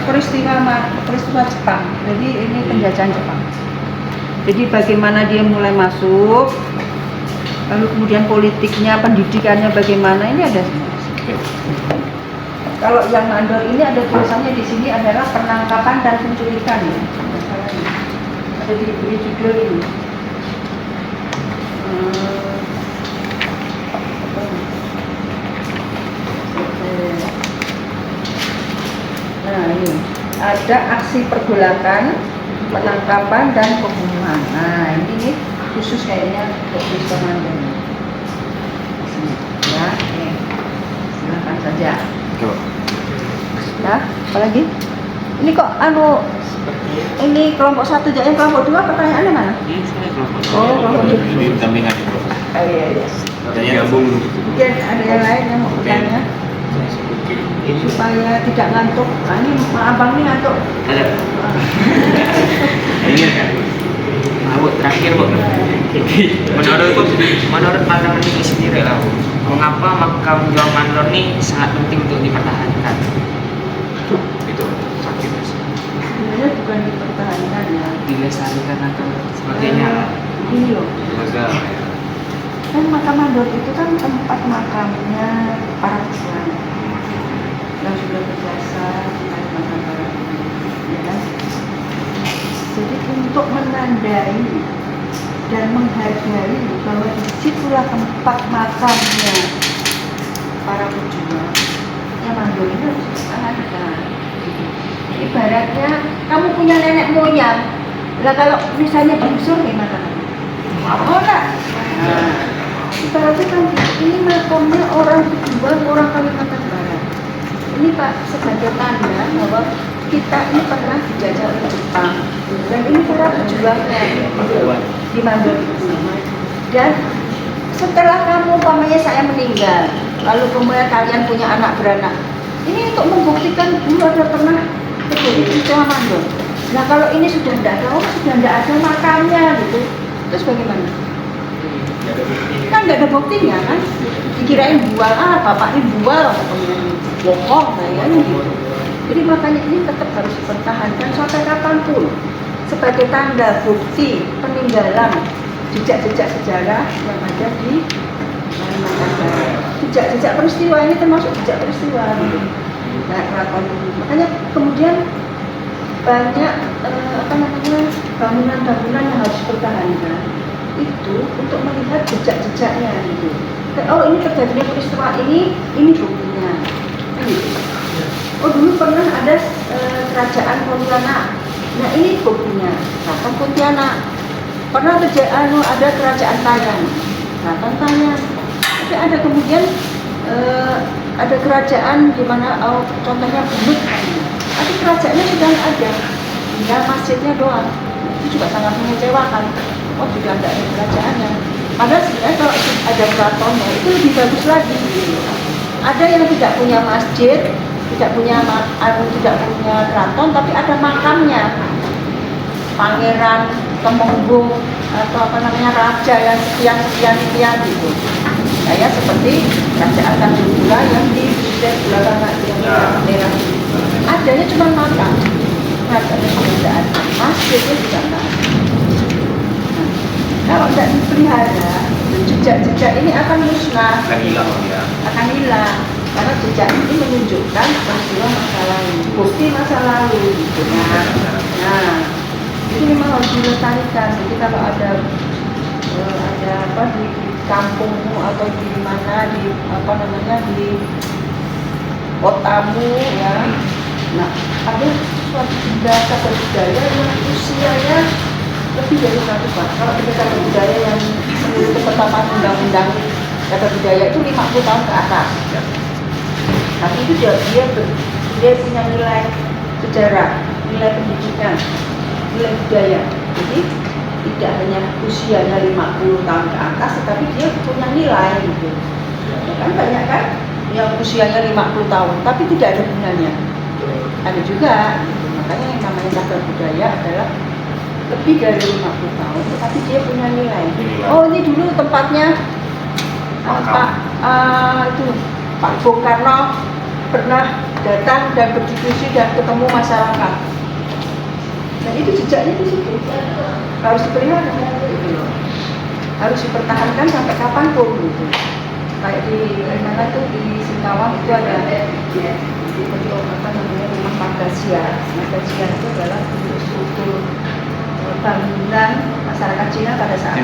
peristiwa Jepang. Jadi ini penjajahan Jepang. Jadi bagaimana dia mulai masuk, lalu kemudian politiknya, pendidikannya bagaimana, ini ada semua. Kalau yang mandor ini ada tulisannya di sini adalah penangkapan dan penculikan ya. Ada diberi judul ini. Nah ini ada aksi pergolakan, penangkapan dan pembunuhan. Nah ini khusus kayaknya untuk Mandor. Ya, silakan saja. Ya, apalagi? Ini kok ini kelompok 1 aja, yang kelompok 2 pertanyaannya mana? Ini saya kelompok. Oh, kelompok 2. Ini dampingan. Oh iya. Katanya gabung. Mungkin ada yang lain yang mau bertanya supaya tidak ngantuk. Nah, ini abang ini ngantuk. Ada. Ini kan. Bu, terakhir Bu. Menurut pandangan ini sendiri lah Bu, mengapa makam Juang Mandor ini sangat penting untuk dipertahankan? Itu sakit Sebenarnya bukan dipertahankan ya. dilestarikan atau sebagainya. Ini loh. Lembaga. Kan makam Mandor itu kan tempat makamnya para pejuang yang sudah berjasa di Kalimantan Barat ini, ya kan? Jadi untuk menandai dan menghargai bahwa disitulah tempat makamnya para pejuang, yang Mandor ini harus dipertahankan. Ibaratnya kamu punya nenek moyang, lah kalau misalnya digusur gimana? Oh enggak? Nah, ibaratnya kan ini makamnya orang pejuang, orang Kalimantan Barat. Ini Pak sebagai tanda bahwa kita ini pernah dijajah oleh Jepang dan ini para pejuangnya di Mandor itu. Dan setelah kamu umpamanya saya meninggal, lalu kemudian kalian punya anak beranak, ini untuk membuktikan dulu ada pernah terjadi peristiwa Mandor. Nah kalau ini sudah tidak ada, sudah tidak ada makamnya gitu, terus bagaimana? Kan nggak ada buktinya kan? Dikirain bual, bapak ini bual, kemudian bohong, kayaknya gitu. Jadi makanya ini tetap harus dipertahankan sampai kapanpun sebagai tanda bukti peninggalan jejak-jejak sejarah yang ada di Kalimantan Barat. Jejak-jejak peristiwa ini termasuk jejak peristiwa. Nah, makanya kemudian banyak bangunan-bangunan yang harus dipertahankan itu untuk melihat jejak-jejaknya gitu. Oh ini terjadinya peristiwa ini buktinya. Gitu. Oh dulu pernah ada kerajaan Pontianak. Nah ini buktinya. Datang Pontianak. Pernah ada kerajaan Tayan. Datang Tayan. Tapi ada kemudian ada kerajaan di mana contohnya Bunut. Tapi kerajaannya sudah ada. Tinggal masjidnya doang. Itu juga sangat mengecewakan. oh juga tidak ada kerajaannya. Padahal sebenarnya kalau ada keratonnya itu lebih bagus lagi. Ada yang tidak punya masjid, tidak punya keraton, tapi ada makamnya. Pangeran, temenggung, atau apa namanya raja yang sekian gitu. Kayak seperti kerajaan Kandungula yang di belakang yang daerah. Adanya cuma makam, nggak ada masjidnya juga nggak ada. Kalau tidak dipelihara, jejak-jejak ini akan musnah. Akan hilang ya. Akan hilang. Karena jejak ini menunjukkan peristiwa masa lalu, bukti masa lalu gitu kan. Nah, itu memang harus dilestarikan. Jadi kalau ada apa di kampungmu atau di mana di apa namanya di kotamu ya, nah ada suatu benda cagar budaya yang usianya lebih dari 100 tahun. Kalau ada cagar budaya yang seluruh ketetapan undang-undang cagar budaya itu 50 tahun ke atas. Tapi itu dia punya nilai sejarah, nilai pendidikan, nilai budaya. Jadi tidak hanya usianya 50 tahun ke atas, tetapi dia punya nilai gitu. Ya kan banyak kan yang usianya 50 tahun, tapi tidak ada gunanya. Ada juga, gitu. Makanya yang namanya cagar budaya adalah lebih dari 50 tahun, tetapi dia punya nilai. Oh ini dulu tempatnya Pak Bung Karno pernah datang dan berdiskusi dan ketemu masyarakat. Dan itu jejaknya di situ. Harus dipelihara, gitu loh. Harus dipertahankan sampai kapanpun gitu. Kayak di mana tuh di Singkawang itu ada apa namanya rumah Magasia. Magasia itu adalah struktur bangunan masyarakat Cina pada saat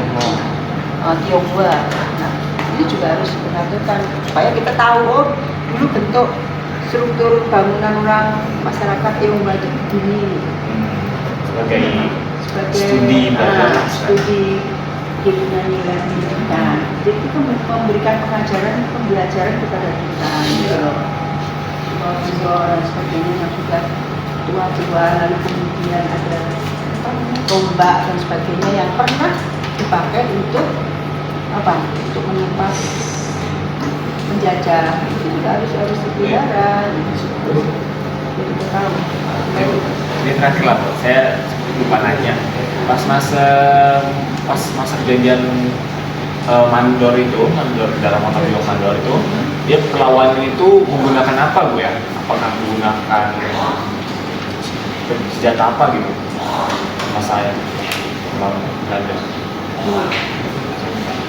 Tionghoa. Nah, ini juga harus diperhatikan supaya kita tahu oh dulu bentuk struktur bangunan orang masyarakat Tionghoa itu begini. Sebagai studi punya nilai pendidikan. Jadi itu memberikan pembelajaran kepada kita gitu loh. Tua dan sebagainya yang sudah tua-tua, lalu kemudian ada tombak dan sebagainya yang pernah dipakai untuk apa? Untuk menumpas penjajah. Itu juga harus dipelihara. Jadi kita tahu. Ini terakhir lah, saya lupa nanya. Pas masa kejadian mandor dalam motor mandor itu, dia perlawanan itu menggunakan apa Bu ya? Apakah menggunakan senjata apa gitu? Mas saya Belanda.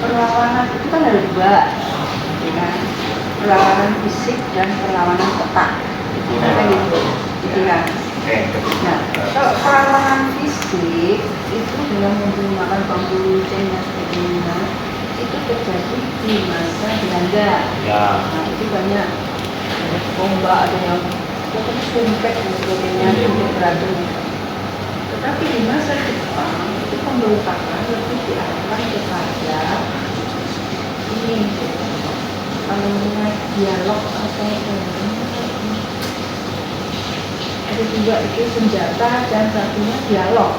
Perlawanan itu kan ada dua, ya kan? Perlawanan fisik dan perlawanan otak. Kan gitu, kan? Nah, kalau perlawanan fisik itu dengan menggunakan bambu runcing dan sebagainya itu terjadi di masa Belanda. Ya. Nah, itu banyak ada tombak, ada yang pokoknya sumpek dan sebagainya untuk berantem. Tetapi di masa Jepang itu pemberontakan lebih diarahkan kepada ini namanya dialog atau ada juga itu senjata dan satunya dialog.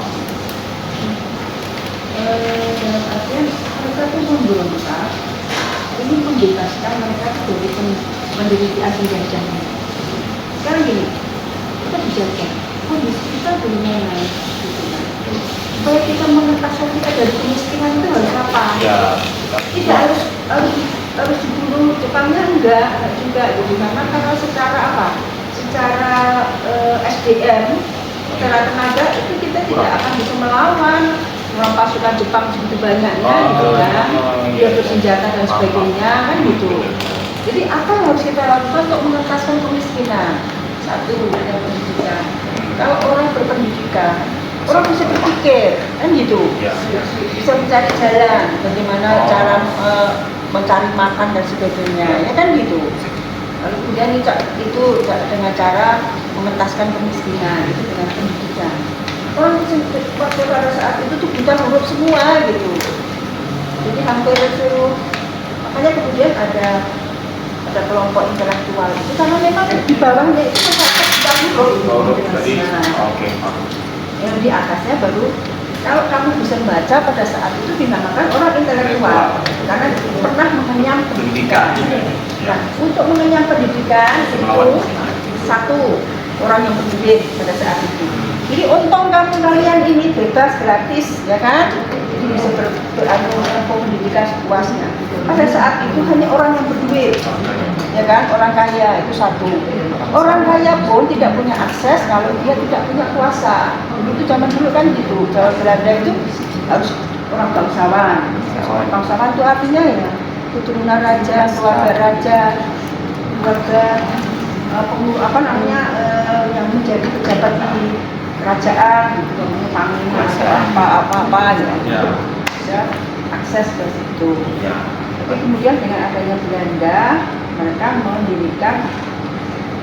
Dalam artian mereka itu memberontak ini membebaskan mereka dari penderitaan penjajahnya. Sekarang gini, kita dijajah, kondisi kita belum naik gitu kan. Supaya kita mengentaskan kita dari kemiskinan itu harus apa? Ya, kita harus dibunuh Jepangnya enggak juga gitu. Karena secara apa? Secara SDM, secara tenaga itu kita tidak akan bisa melawan pasukan Jepang segitu banyaknya gitu kan, dia bersenjata dan sebagainya kan gitu. Jadi apa yang harus kita lakukan untuk mengentaskan kemiskinan? Satu, yang pendidikan. Kalau orang berpendidikan, orang bisa berpikir kan gitu, bisa mencari jalan bagaimana cara mencari makan dan sebagainya, ya kan gitu. Lalu kemudian itu dengan cara mengentaskan kemiskinan itu dengan pendidikan. Orang pada saat itu tuh buta huruf semua gitu. Jadi hampir seluruh, makanya kemudian ada kelompok intelektual itu karena memang di bawahnya itu masyarakat buta huruf. Yang di atasnya baru kalau kamu bisa membaca pada saat itu dinamakan orang intelektual karena pernah mengenyam pendidikan. Nah, untuk mengenyam pendidikan itu satu orang yang berduit pada saat itu. Jadi untung kalian ini bebas gratis, ya kan? Jadi bisa menempuh pendidikan sepuasnya. Pada saat itu hanya orang yang berduit, ya kan? Orang kaya itu satu. Orang kaya pun tidak punya akses kalau dia tidak punya kuasa. Itu zaman dulu kan gitu. Zaman Belanda itu harus orang bangsawan. Bangsawan itu artinya ya keturunan raja, keluarga raja, keluarga yang menjadi pejabat di kerajaan, gitu, panglima apa ya, bisa akses ke situ. Tapi kemudian dengan adanya Belanda, mereka mendirikan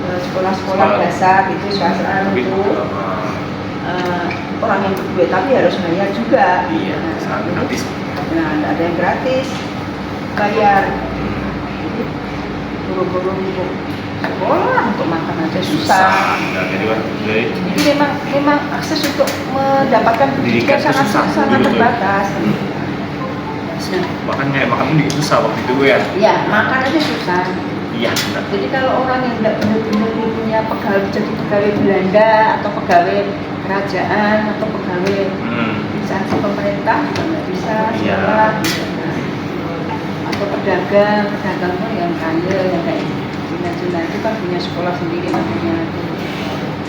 sekolah-sekolah dasar itu swasta untuk orang yang berduit, tapi harus bayar juga. Nah, ada yang gratis, bayar. Jadi guru-guru untuk sekolah, untuk makan aja susah. Jadi memang akses untuk mendapatkan pendidikan sangat terbatas. Bahkan kayak makan pun susah waktu itu ya. Iya, makan aja susah. Iya, benar. Jadi kalau orang yang tidak benar-benar punya pegawai, jadi pegawai Belanda atau pegawai kerajaan atau pegawai instansi pemerintah juga nggak bisa sekolah. Atau pedagang pun yang kaya, yang kayak Cina itu kan punya sekolah sendiri, namanya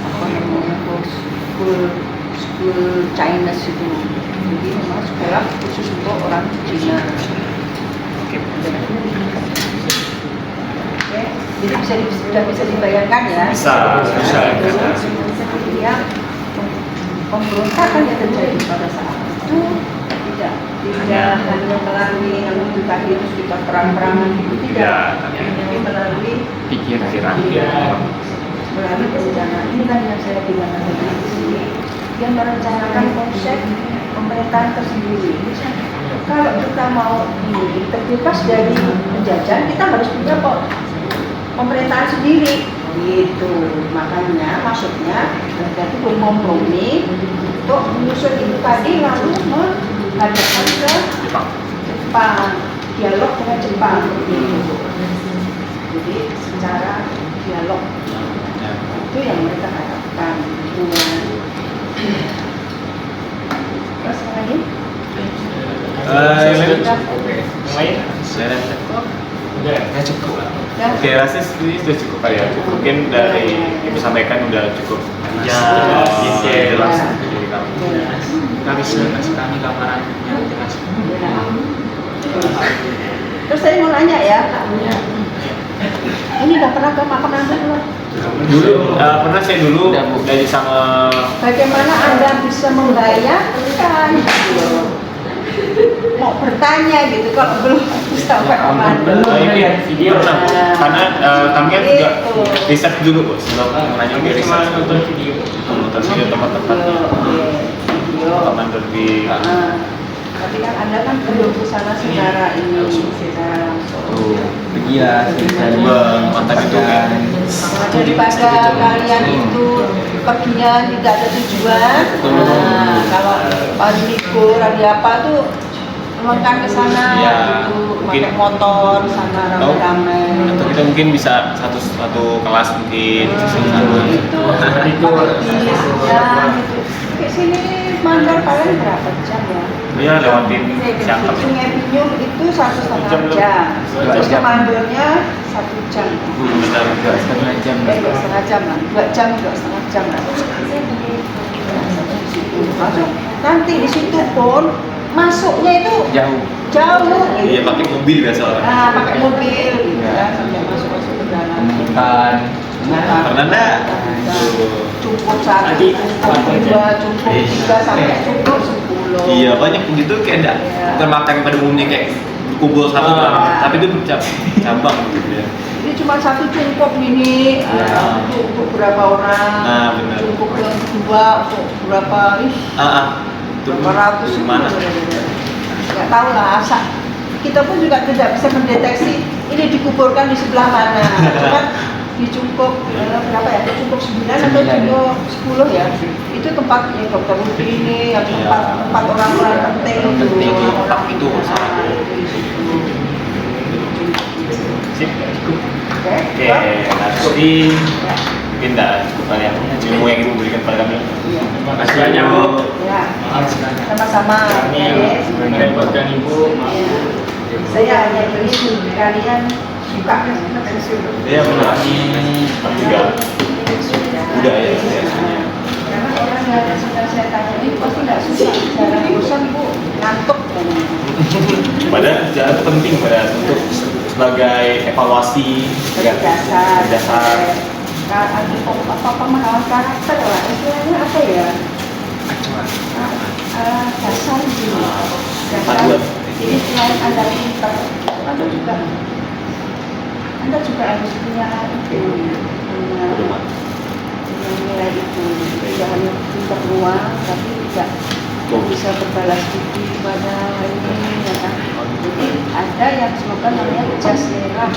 apa namanya school Chinese itu. Jadi memang sekolah khusus untuk orang Cina. Oke. Jadi sudah bisa dibayangkan ya. Bisa. Seperti yang pemberontakan yang terjadi pada saat itu tidak hanya melalui yang itu tadi itu kita perang-perangan itu tidak, tapi melalui pikiran. Melalui perencanaan. Ini kan yang saya bilang tadi di sini, yang merencanakan konsep pemerintahan tersendiri. Kalau kita mau ini terbebas dari penjajahan, kita harus punya pemerintahan sendiri. Gitu. Makanya maksudnya berarti berkompromi untuk menyusun itu tadi lalu menghadapkan ke Jepang, dialog dengan Jepang. Jadi secara dialog itu yang mereka harapkan. Terus yang lain? Ya cukup lah. Oke, rasanya ini sudah cukup kali ya. Mungkin dari Ibu sampaikan udah cukup jelas dari kami. Kami sudah kasih kami gambaran yang jelas. Terus saya mau nanya ya, ini udah pernah ke Makanan belum? Dulu pernah saya dulu dari sama. Bagaimana Anda bisa membayangkan? Mau bertanya gitu kalau belum sampai Makanan. Ini video karena kami kan juga riset dulu bos. Sebelum menanya dia riset nonton video tempat-tempat teman lebih. Tapi kan Anda kan belum ke sana secara ini, secara langsung. Pergilah Mantap itu kan. Daripada kalian itu perginya tidak ada tujuan. Nah, kalau hari libur hari apa tuh kan ke sana gitu, pakai motor sana rame-rame. Atau kita mungkin bisa satu kelas mungkin Itu ya gitu. Ke sini mandar paling berapa jam ya? Iya lewatin Siangkap. Sungai Binyung itu 1,5 jam. Terus ke Mandornya 1 jam. Benar, 2,5 jam. 2,5 jam lah, 2 jam, 2,5 jam lah. Masuk. Nanti di situ pun masuknya itu Jauh. Gitu. Iya pakai mobil biasa orang. Nah, pakai mobil gitu ya, sampai masuk ke dalam. Bukan. Pernah enggak? Cukup 1, cukup 2, cukup 3 sampai cukup 10. Iya banyak begitu kayak enggak bukan makan pada umumnya kayak kumpul satu tapi itu cabang gitu ya. Ini cuma 1 cukup ini untuk berapa orang? Nah, benar. Cukup yang kedua untuk berapa? Berapa ratus? Gimana? Nggak tahu lah. Kita pun juga tidak bisa mendeteksi ini dikuburkan di sebelah mana. Cuman di Cungkup berapa ya? Cungkup 9 atau Cungkup 10 ya? Itu tempatnya dokter Rudini, yang tempat orang-orang penting itu. Tempat itu sip. Oke, nanti pindah kepada yang ilmu yang ibu berikan kepada kami. Iya. Terima kasih banyak Bu. Ya, Maaf sekali. sama-sama. Kami merepotkan Ibu. Iya. Saya hanya berisu, kalian suka Iya benar. Juga budaya sebenarnya. karena orang yang sudah saya tanya ini pasti nggak suka jarang bosan Bu, ngantuk Padahal jangan penting pada untuk sebagai evaluasi dasar apa pemahaman karakter lah istilahnya apa ya dasar gitu dasar Paduan. jadi selain Anda pintar Anda juga harus punya itu punya nilai itu tidak hanya pintar uang tapi juga bisa berbalas budi pada ini ya kan jadi ada yang slogan namanya jas merah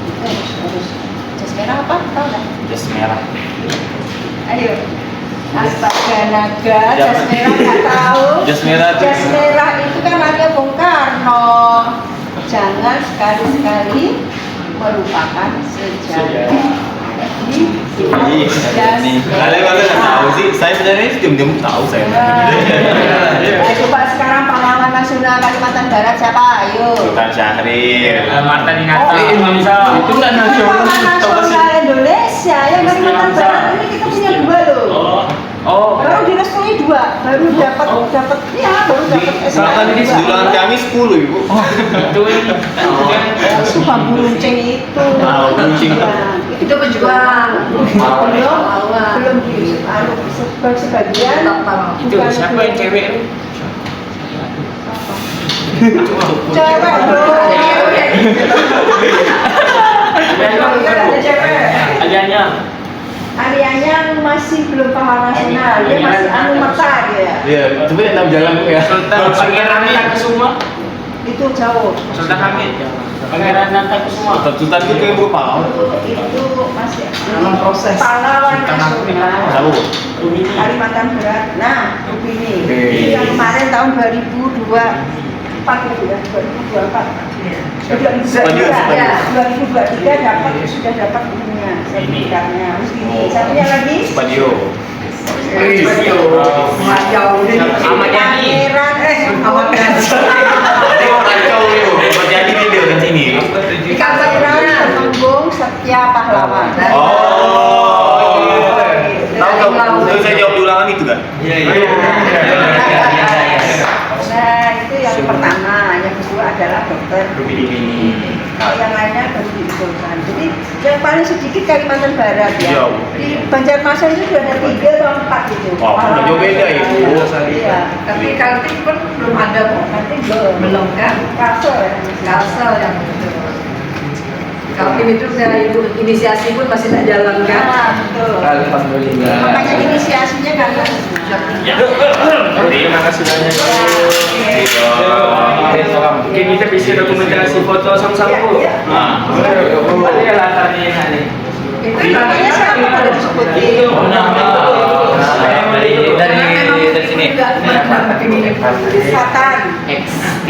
itu harus jas merah apa tahu nggak Jas merah. ayo astaga naga jas merah nggak tahu Jas merah itu- jas merah itu kan hanya Bung Karno jangan sekali-sekali melupakan sejarah jadi jas Kalian nggak tahu sih, saya sebenarnya diam-diam tahu saya. Coba sekarang pahlawan nasional Kalimantan Barat siapa? Ayo. Sultan Syahrir. Mantan Inata. Itu nggak Pahlawan nasional. nasional Indonesia yang Kalimantan Barat ini kita punya dua loh. Baru direstui dua, baru dapat baru dapat Misalkan ini sedulangan kami 10 ibu. Itu ini. Sumpah Buruncing itu. Buruncing. Itu pejuang. Belum di sebagian. Itu siapa yang cewek itu? Cewek dong. Alianya. Arianya masih belum pahlawan nasional, dia masih anu mata dia. Iya, coba yang tahu jalan bu ya. Sultan Pangeran Natakusuma. Itu jauh. Sultan Hamid. Pangeran Natakusuma. Sultan itu yang berupa. Itu masih pahlawan nasional. Tahu. Kalimantan Barat. Nah, Rubini. Oke. Ini yang kemarin tahun 2024 itu ya, 2024. Spanyol. 2023 dapat sudah dapat ininya, sertifikatnya. Terus ini, satunya lagi. Spadio. Ahmad Yani. Pangeran Ahmad Yani. Kacau yuk. Jadi video di sini. Pangeran Tembung Setia Pahlawan. Oh. Tahu nggak? Saya jawab di ulangan itu kan? Iya. Nah, itu yang pertama. Yang kedua adalah dokter. Kalau yang lainnya baru diusulkan. Jadi yang paling sedikit Kalimantan Barat ya. Jauh. Di Banjarmasin itu sudah ada 3 atau 4 gitu. Wah, udah jauh beda ya, Bu. Iya. Tapi Kaltim pun belum ada kok. Nanti belum kan. Kalsel ya. Kalsel yang Kaltim itu saya inisiasi pun masih tak jalan kan. Nah, betul. Makanya inisiasinya kalian. Terima kasih banyak. Mungkin kita bisa dokumentasi foto sama-sama Bu. Iya. Ada ya latarnya ini. Itu namanya siapa pada disebutin? Dari sini. Selatan. XT.